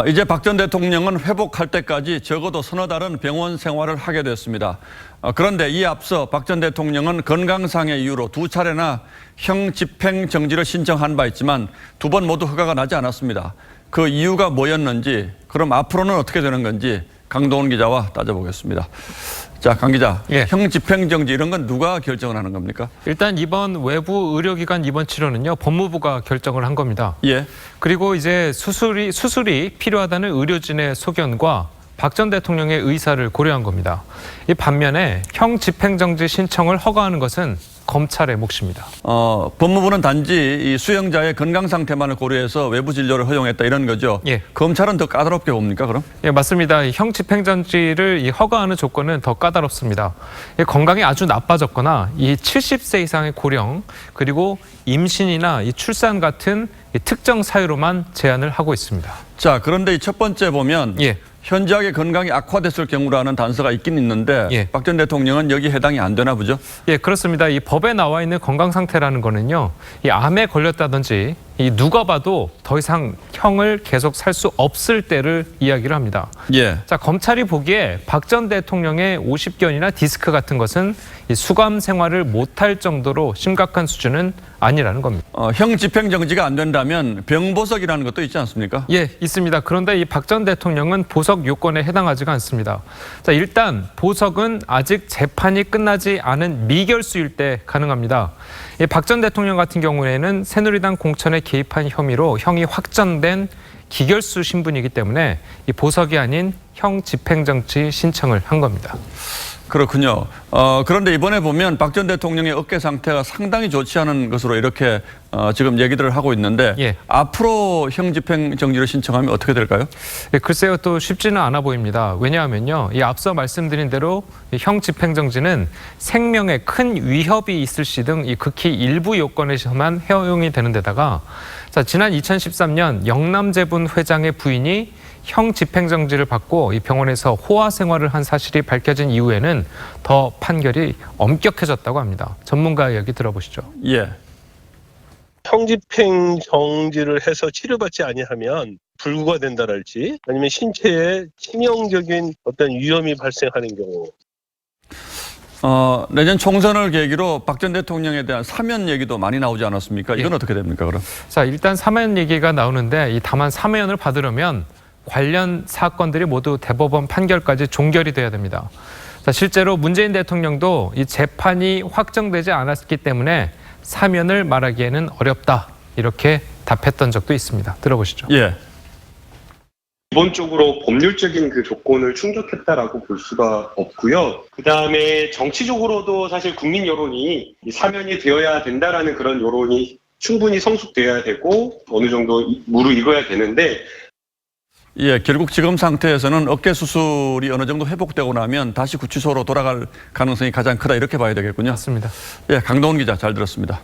이제 박 전 대통령은 회복할 때까지 적어도 서너 달은 병원 생활을 하게 됐습니다. 그런데 이에 앞서 박 전 대통령은 건강상의 이유로 두 차례나 형 집행 정지를 신청한 바 있지만 두 번 모두 허가가 나지 않았습니다. 그 이유가 뭐였는지, 그럼 앞으로는 어떻게 되는 건지 강동원 기자와 따져보겠습니다. 자, 강 기자, 예. 형 집행정지 이런 건 누가 결정을 하는 겁니까? 일단 이번 외부 의료기관 입원 치료는요, 법무부가 결정을 한 겁니다. 예. 그리고 이제 수술이 필요하다는 의료진의 소견과 박 전 대통령의 의사를 고려한 겁니다. 이 반면에 형 집행정지 신청을 허가하는 것은 검찰의 몫입니다. 법무부는 단지 이 수용자의 건강 상태만을 고려해서 외부 진료를 허용했다 이런 거죠. 예. 검찰은 더 까다롭게 봅니까, 그럼? 예, 맞습니다. 형 집행정지를 허가하는 조건은 더 까다롭습니다. 건강이 아주 나빠졌거나 이 70세 이상의 고령, 그리고 임신이나 이 출산 같은 이 특정 사유로만 제한을 하고 있습니다. 자, 그런데 이 첫 번째 보면 예. 현저하게 건강이 악화됐을 경우라는 단서가 있긴 있는데 예. 박 전 대통령은 여기 해당이 안 되나 보죠? 예, 그렇습니다. 이 법에 나와 있는 건강 상태라는 거는요, 이 암에 걸렸다든지 이 누가 봐도 더 이상 형을 계속 살 수 없을 때를 이야기를 합니다. 예. 자, 검찰이 보기에 박 전 대통령의 오십견이나 디스크 같은 것은 이 수감 생활을 못할 정도로 심각한 수준은 아니라는 겁니다. 형 집행정지가 안 된다면 병보석이라는 것도 있지 않습니까? 예, 있습니다. 그런데 이 박 전 대통령은 보석 요건에 해당하지가 않습니다. 자, 일단 보석은 아직 재판이 끝나지 않은 미결수일 때 가능합니다. 이 박 전 대통령 같은 경우에는 새누리당 공천에 개입한 혐의로 형이 확정된 기결수 신분이기 때문에 이 보석이 아닌 형 집행정지 신청을 한 겁니다. 그렇군요. 그런데 이번에 보면 박 전 대통령의 어깨 상태가 상당히 좋지 않은 것으로 이렇게 지금 얘기들을 하고 있는데 예. 앞으로 형 집행정지를 신청하면 어떻게 될까요? 예, 글쎄요, 또 쉽지는 않아 보입니다. 왜냐하면요, 이 앞서 말씀드린 대로 형 집행정지는 생명에 큰 위협이 있을 시 등 이 극히 일부 요건에서만 허용이 되는 데다가, 자, 지난 2013년 영남제분 회장의 부인이 형 집행정지를 받고 이 병원에서 호화 생활을 한 사실이 밝혀진 이후에는 더 판결이 엄격해졌다고 합니다. 전문가 이야기 들어보시죠. 예. 형집행 정지를 해서 치료받지 아니하면 불구가 된다랄지 아니면 신체에 치명적인 어떤 위험이 발생하는 경우. 내년 총선을 계기로 박 전 대통령에 대한 사면 얘기도 많이 나오지 않았습니까? 이건 예. 어떻게 됩니까, 그럼? 자, 일단 사면 얘기가 나오는데 이 다만 사면을 받으려면 관련 사건들이 모두 대법원 판결까지 종결이 돼야 됩니다. 자, 실제로 문재인 대통령도 이 재판이 확정되지 않았기 때문에 사면을 말하기에는 어렵다, 이렇게 답했던 적도 있습니다. 들어보시죠. 예. 기본적으로 법률적인 그 조건을 충족했다라고 볼 수가 없고요. 그다음에 정치적으로도 사실 국민 여론이 이 사면이 되어야 된다라는 그런 여론이 충분히 성숙되어야 되고 어느 정도 무르익어야 되는데, 예, 결국 지금 상태에서는 어깨 수술이 어느 정도 회복되고 나면 다시 구치소로 돌아갈 가능성이 가장 크다 이렇게 봐야 되겠군요. 맞습니다. 예, 강동원 기자 잘 들었습니다.